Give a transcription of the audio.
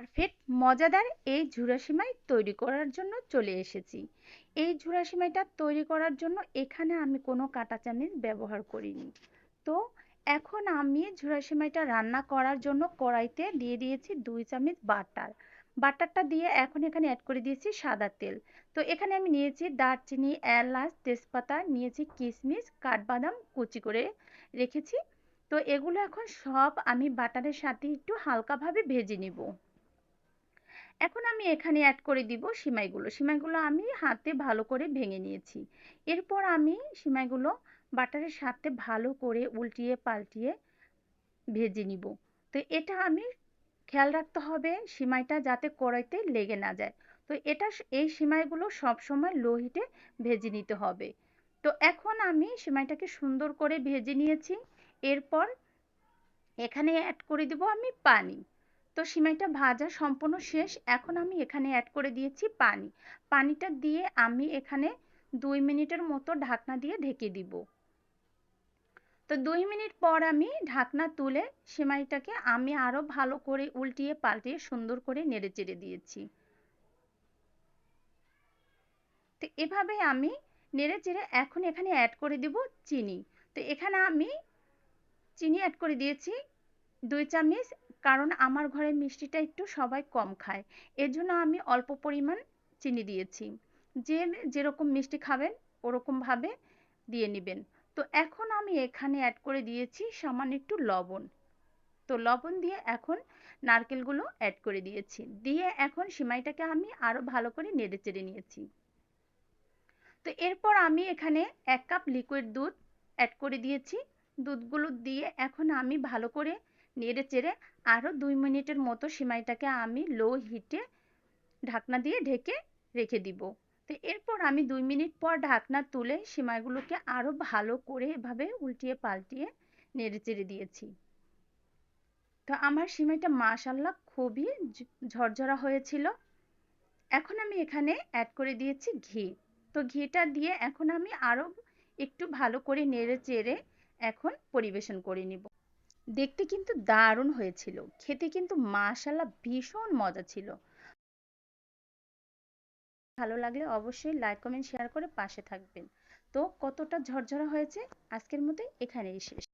Perfect মজাদার এই ঝুরা সিমাই তৈরি করার জন্য চলে এসেছি। এই ঝুরা সিমাইটা তৈরি করার জন্য এখানে আমি কোনো কাঁটা চামচ ব্যবহার করিনি। তো এখন আমি ঝুরা সিমাইটা রান্না করার জন্য কড়াইতে দিয়ে দিয়েছি 2 চামচ বাটার। বাটারটা দিয়ে এখন এখানে অ্যাড করে দিয়েছি সাদা তেল। তো এখানে আমি নিয়েছি দারচিনি, এলাচ, তেজপাতা, নিয়েছি কিশমিশ, কাঠবাদাম কুচি করে রেখেছি। তো এগুলো এখন সব আমি বাটারের সাথে একটু হালকাভাবে ভেজে নিব। এখন আমি এখানে অ্যাড করে দিব সিমাইগুলো। সিমাইগুলো আমি হাতে ভালো করে ভেঙে নিয়েছি। এরপর আমি সিমাইগুলো বাটারের সাথে ভালো করে উল্টিয়ে পাল্টিয়ে ভেজে নিব। তো এটা আমি খেয়াল রাখতে হবে সিমাইটা যাতে কড়াইতে লেগে না যায়। তো এই সিমাইগুলো সবসময় লো হিটে ভেজে নিতে হবে। তো এখন আমি সিমাইটাকে সুন্দর করে ভেজে নিয়েছি। এরপর এখানে অ্যাড করে দিব আমি পানি। তো সিমাইটা ভাজা সম্পূর্ণ শেষ। এখন আমি এখানে অ্যাড করে দিয়েছি পানি। পানিটা দিয়ে আমি এখানে 2 মিনিটের মতো ঢাকনা দিয়ে ঢেকে দিব। তো 2 মিনিট পর আমি ঢাকনা তুলে সিমাইটাকে আমি আরো ভালো করে উল্টিয়ে পাল্টিয়ে সুন্দর করে নেড়েচেড়ে দিয়েছি। তো এভাবে আমি নেড়েচেড়ে এখন এখানে অ্যাড করে দিব চিনি। তো এখানে আমি চিনি অ্যাড করে দিয়েছি 2 চামচ। কারণ আমার ঘরে মিষ্টিটা একটু সবাই কম খায়, এর জন্য আমি অল্প পরিমাণ চিনি দিয়েছি। যে যেরকম মিষ্টি খাবেন ওরকমভাবে দিয়ে নেবেন। তো এখন আমি এখানে অ্যাড করে দিয়েছি সামান্য একটু লবণ। তো লবণ দিয়ে এখন নারকেলগুলো অ্যাড করে দিয়েছি, দিয়ে এখন সিমাইটাকে আমি আরও ভালো করে নেড়ে চেড়ে নিয়েছি। তো এরপর আমি এখানে 1 কাপ লিকুইড দুধ অ্যাড করে দিয়েছি। দুধগুলো দিয়ে এখন আমি ভালো করে নেড়ে চেড়ে আরও 2 মিনিটের মতো সিমাইটাকে আমি লো হিটে ঢাকনা দিয়ে ঢেকে রেখে দিব। তো এরপর আমি 2 মিনিট পর ঢাকনা তুলে সিমাইগুলোকে আরও ভালো করে এভাবে উল্টিয়ে পাল্টিয়ে নেড়ে চেড়ে দিয়েছি। তো আমার সিমাইটা মাশাআল্লাহ খুবই ঝরঝরা হয়েছিল। এখন আমি এখানে অ্যাড করে দিয়েছি ঘি। তো ঘিটা দিয়ে এখন আমি আরও একটু ভালো করে নেড়ে চেড়ে এখন পরিবেশন করে নিব। দেখতে কিন্তু দারুণ হয়েছিল, খেতে কিন্তু মাশাআল্লাহ ভীষণ মজা ছিল। ভালো লাগলে অবশ্যই লাইক কমেন্ট শেয়ার করে পাশে থাকবেন। তো কতটা ঝরঝরা হয়েছে আজকের মতো এখানেই শেষ।